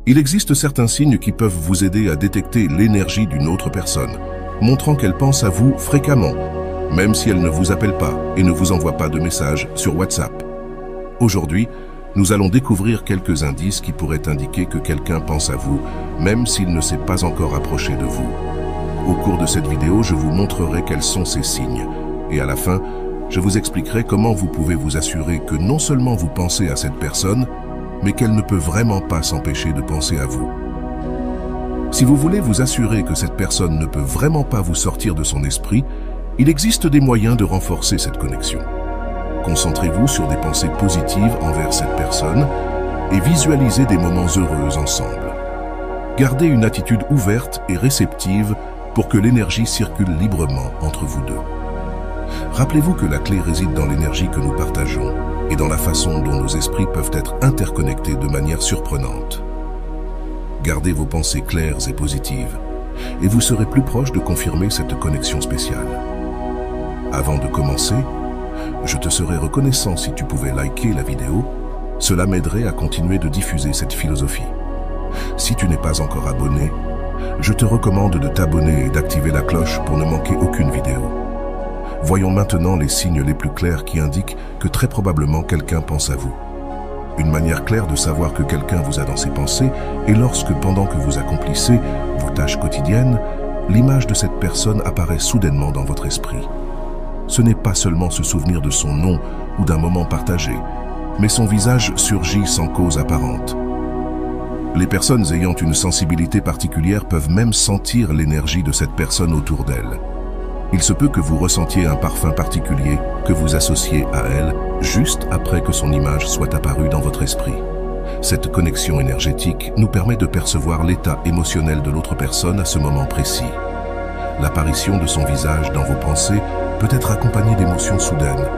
Il existe certains signes qui peuvent vous aider à détecter l'énergie d'une autre personne, montrant qu'elle pense à vous fréquemment, même si elle ne vous appelle pas et ne vous envoie pas de messages sur WhatsApp. Aujourd'hui, nous allons découvrir quelques indices qui pourraient indiquer que quelqu'un pense à vous, même s'il ne s'est pas encore approché de vous. Au cours de cette vidéo, je vous montrerai quels sont ces signes. Et à la fin, je vous expliquerai comment vous pouvez vous assurer que non seulement vous pensez à cette personne, mais qu'elle ne peut vraiment pas s'empêcher de penser à vous. Si vous voulez vous assurer que cette personne ne peut vraiment pas vous sortir de son esprit, il existe des moyens de renforcer cette connexion. Concentrez-vous sur des pensées positives envers cette personne et visualisez des moments heureux ensemble. Gardez une attitude ouverte et réceptive pour que l'énergie circule librement entre vous deux. Rappelez-vous que la clé réside dans l'énergie que nous partageons et dans la façon dont nos esprits peuvent être interconnectés de manière surprenante. Gardez vos pensées claires et positives, et vous serez plus proche de confirmer cette connexion spéciale. Avant de commencer, je te serais reconnaissant si tu pouvais liker la vidéo, cela m'aiderait à continuer de diffuser cette philosophie. Si tu n'es pas encore abonné, je te recommande de t'abonner et d'activer la cloche pour ne manquer aucune vidéo. Voyons maintenant les signes les plus clairs qui indiquent que très probablement quelqu'un pense à vous. Une manière claire de savoir que quelqu'un vous a dans ses pensées est lorsque, pendant que vous accomplissez vos tâches quotidiennes, l'image de cette personne apparaît soudainement dans votre esprit. Ce n'est pas seulement se souvenir de son nom ou d'un moment partagé, mais son visage surgit sans cause apparente. Les personnes ayant une sensibilité particulière peuvent même sentir l'énergie de cette personne autour d'elle. Il se peut que vous ressentiez un parfum particulier que vous associez à elle juste après que son image soit apparue dans votre esprit. Cette connexion énergétique nous permet de percevoir l'état émotionnel de l'autre personne à ce moment précis. L'apparition de son visage dans vos pensées peut être accompagnée d'émotions soudaines,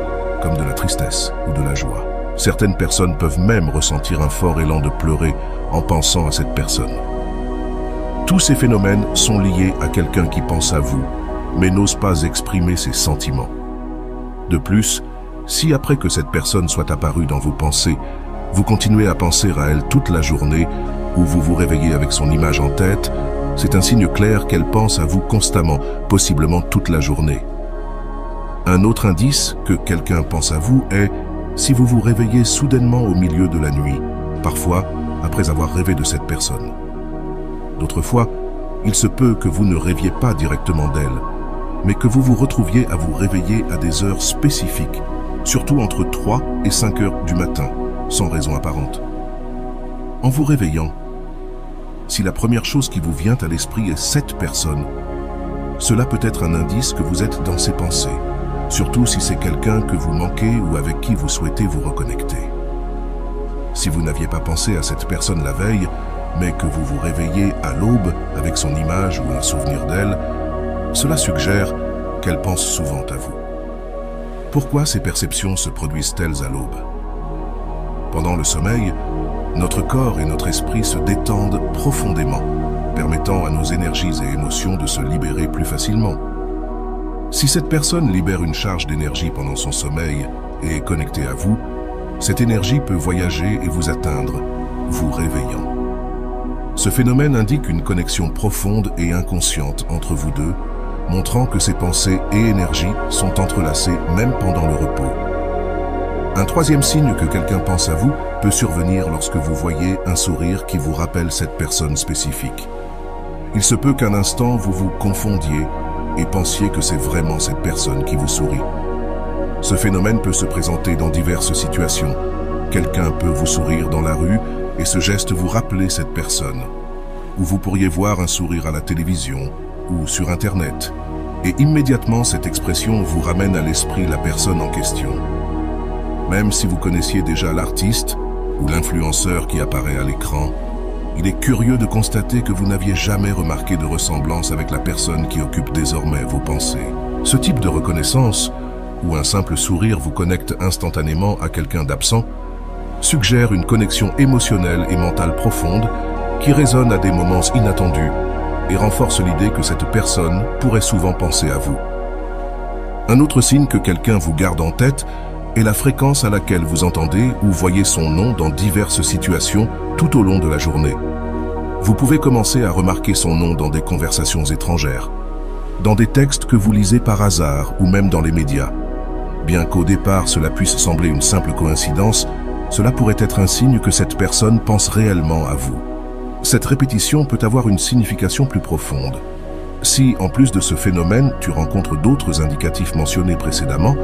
comme de la tristesse ou de la joie. Certaines personnes peuvent même ressentir un fort élan de pleurer en pensant à cette personne. Tous ces phénomènes sont liés à quelqu'un qui pense à vous, mais n'ose pas exprimer ses sentiments. De plus, si après que cette personne soit apparue dans vos pensées, vous continuez à penser à elle toute la journée ou vous vous réveillez avec son image en tête, c'est un signe clair qu'elle pense à vous constamment, possiblement toute la journée. Un autre indice que quelqu'un pense à vous est si vous vous réveillez soudainement au milieu de la nuit, parfois après avoir rêvé de cette personne. D'autres fois, il se peut que vous ne rêviez pas directement d'elle, mais que vous vous retrouviez à vous réveiller à des heures spécifiques, surtout entre 3 et 5 heures du matin, sans raison apparente. En vous réveillant, si la première chose qui vous vient à l'esprit est cette personne, cela peut être un indice que vous êtes dans ses pensées, surtout si c'est quelqu'un que vous manquez ou avec qui vous souhaitez vous reconnecter. Si vous n'aviez pas pensé à cette personne la veille, mais que vous vous réveillez à l'aube avec son image ou un souvenir d'elle, cela suggère qu'elle pense souvent à vous. Pourquoi ces perceptions se produisent-elles à l'aube? Pendant le sommeil, notre corps et notre esprit se détendent profondément, permettant à nos énergies et émotions de se libérer plus facilement. Si cette personne libère une charge d'énergie pendant son sommeil et est connectée à vous, cette énergie peut voyager et vous atteindre, vous réveillant. Ce phénomène indique une connexion profonde et inconsciente entre vous deux, montrant que ces pensées et énergies sont entrelacées même pendant le repos. Un troisième signe que quelqu'un pense à vous peut survenir lorsque vous voyez un sourire qui vous rappelle cette personne spécifique. Il se peut qu'un instant vous vous confondiez et pensiez que c'est vraiment cette personne qui vous sourit. Ce phénomène peut se présenter dans diverses situations. Quelqu'un peut vous sourire dans la rue et ce geste vous rappeler cette personne. Ou vous pourriez voir un sourire à la télévision ou sur Internet, et immédiatement cette expression vous ramène à l'esprit la personne en question. Même si vous connaissiez déjà l'artiste ou l'influenceur qui apparaît à l'écran, il est curieux de constater que vous n'aviez jamais remarqué de ressemblance avec la personne qui occupe désormais vos pensées. Ce type de reconnaissance, où un simple sourire vous connecte instantanément à quelqu'un d'absent, suggère une connexion émotionnelle et mentale profonde qui résonne à des moments inattendus et renforce l'idée que cette personne pourrait souvent penser à vous. Un autre signe que quelqu'un vous garde en tête est la fréquence à laquelle vous entendez ou voyez son nom dans diverses situations tout au long de la journée. Vous pouvez commencer à remarquer son nom dans des conversations étrangères, dans des textes que vous lisez par hasard ou même dans les médias. Bien qu'au départ cela puisse sembler une simple coïncidence, cela pourrait être un signe que cette personne pense réellement à vous. Cette répétition peut avoir une signification plus profonde. Si, en plus de ce phénomène, tu rencontres d'autres indicatifs mentionnés précédemment,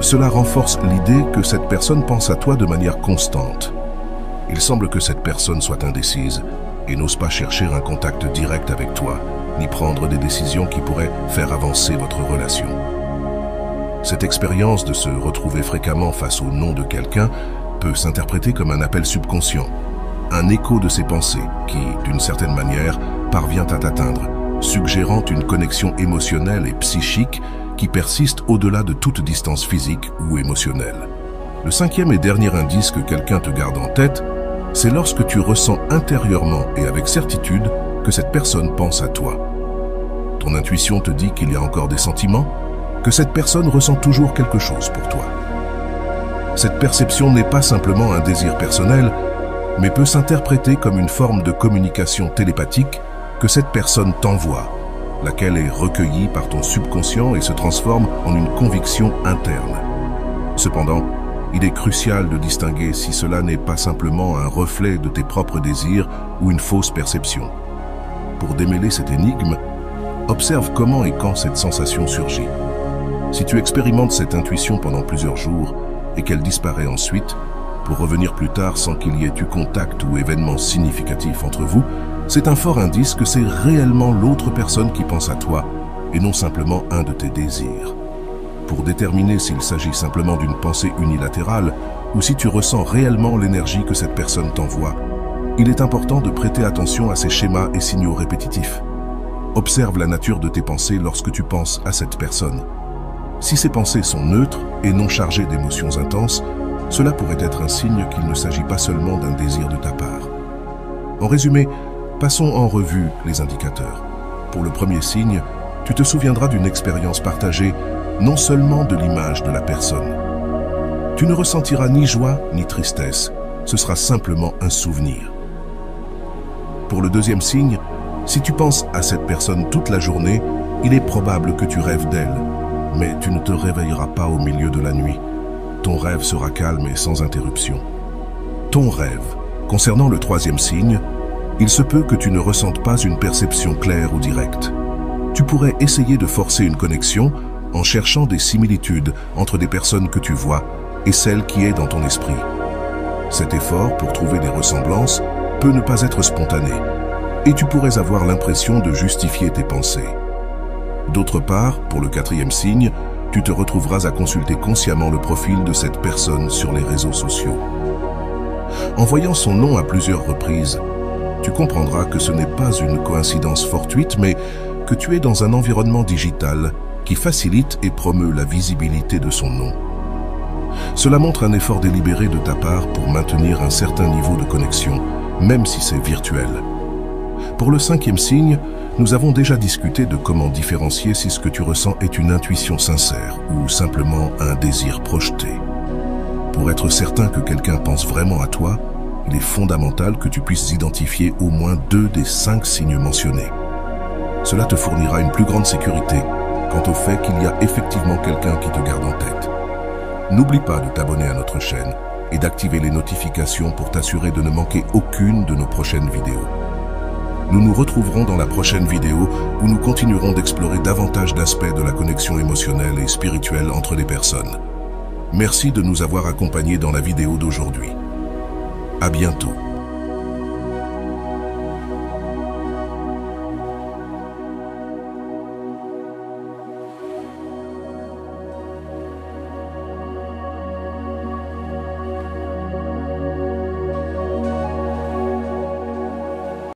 cela renforce l'idée que cette personne pense à toi de manière constante. Il semble que cette personne soit indécise et n'ose pas chercher un contact direct avec toi, ni prendre des décisions qui pourraient faire avancer votre relation. Cette expérience de se retrouver fréquemment face au nom de quelqu'un peut s'interpréter comme un appel subconscient, un écho de ses pensées qui, d'une certaine manière, parvient à t'atteindre, suggérant une connexion émotionnelle et psychique qui persiste au-delà de toute distance physique ou émotionnelle. Le cinquième et dernier indice que quelqu'un te garde en tête, c'est lorsque tu ressens intérieurement et avec certitude que cette personne pense à toi. Ton intuition te dit qu'il y a encore des sentiments, que cette personne ressent toujours quelque chose pour toi. Cette perception n'est pas simplement un désir personnel, mais peut s'interpréter comme une forme de communication télépathique que cette personne t'envoie, laquelle est recueillie par ton subconscient et se transforme en une conviction interne. Cependant, il est crucial de distinguer si cela n'est pas simplement un reflet de tes propres désirs ou une fausse perception. Pour démêler cette énigme, observe comment et quand cette sensation surgit. Si tu expérimentes cette intuition pendant plusieurs jours et qu'elle disparaît ensuite, pour revenir plus tard sans qu'il y ait eu contact ou événement significatif entre vous, c'est un fort indice que c'est réellement l'autre personne qui pense à toi et non simplement un de tes désirs. Pour déterminer s'il s'agit simplement d'une pensée unilatérale ou si tu ressens réellement l'énergie que cette personne t'envoie, il est important de prêter attention à ces schémas et signaux répétitifs. Observe la nature de tes pensées lorsque tu penses à cette personne. Si ces pensées sont neutres et non chargées d'émotions intenses, cela pourrait être un signe qu'il ne s'agit pas seulement d'un désir de ta part. En résumé, passons en revue les indicateurs. Pour le premier signe, tu te souviendras d'une expérience partagée, non seulement de l'image de la personne. Tu ne ressentiras ni joie ni tristesse, ce sera simplement un souvenir. Pour le deuxième signe, si tu penses à cette personne toute la journée, il est probable que tu rêves d'elle, mais tu ne te réveilleras pas au milieu de la nuit. Ton rêve sera calme et sans interruption. Ton rêve. Concernant le troisième signe, il se peut que tu ne ressentes pas une perception claire ou directe. Tu pourrais essayer de forcer une connexion en cherchant des similitudes entre des personnes que tu vois et celle qui est dans ton esprit. Cet effort pour trouver des ressemblances peut ne pas être spontané, et tu pourrais avoir l'impression de justifier tes pensées. D'autre part, pour le quatrième signe, tu te retrouveras à consulter consciemment le profil de cette personne sur les réseaux sociaux. En voyant son nom à plusieurs reprises, tu comprendras que ce n'est pas une coïncidence fortuite, mais que tu es dans un environnement digital qui facilite et promeut la visibilité de son nom. Cela montre un effort délibéré de ta part pour maintenir un certain niveau de connexion, même si c'est virtuel. Pour le cinquième signe, nous avons déjà discuté de comment différencier si ce que tu ressens est une intuition sincère ou simplement un désir projeté. Pour être certain que quelqu'un pense vraiment à toi, il est fondamental que tu puisses identifier au moins 2 des 5 signes mentionnés. Cela te fournira une plus grande sécurité quant au fait qu'il y a effectivement quelqu'un qui te garde en tête. N'oublie pas de t'abonner à notre chaîne et d'activer les notifications pour t'assurer de ne manquer aucune de nos prochaines vidéos. Nous nous retrouverons dans la prochaine vidéo où nous continuerons d'explorer davantage d'aspects de la connexion émotionnelle et spirituelle entre les personnes. Merci de nous avoir accompagnés dans la vidéo d'aujourd'hui. À bientôt.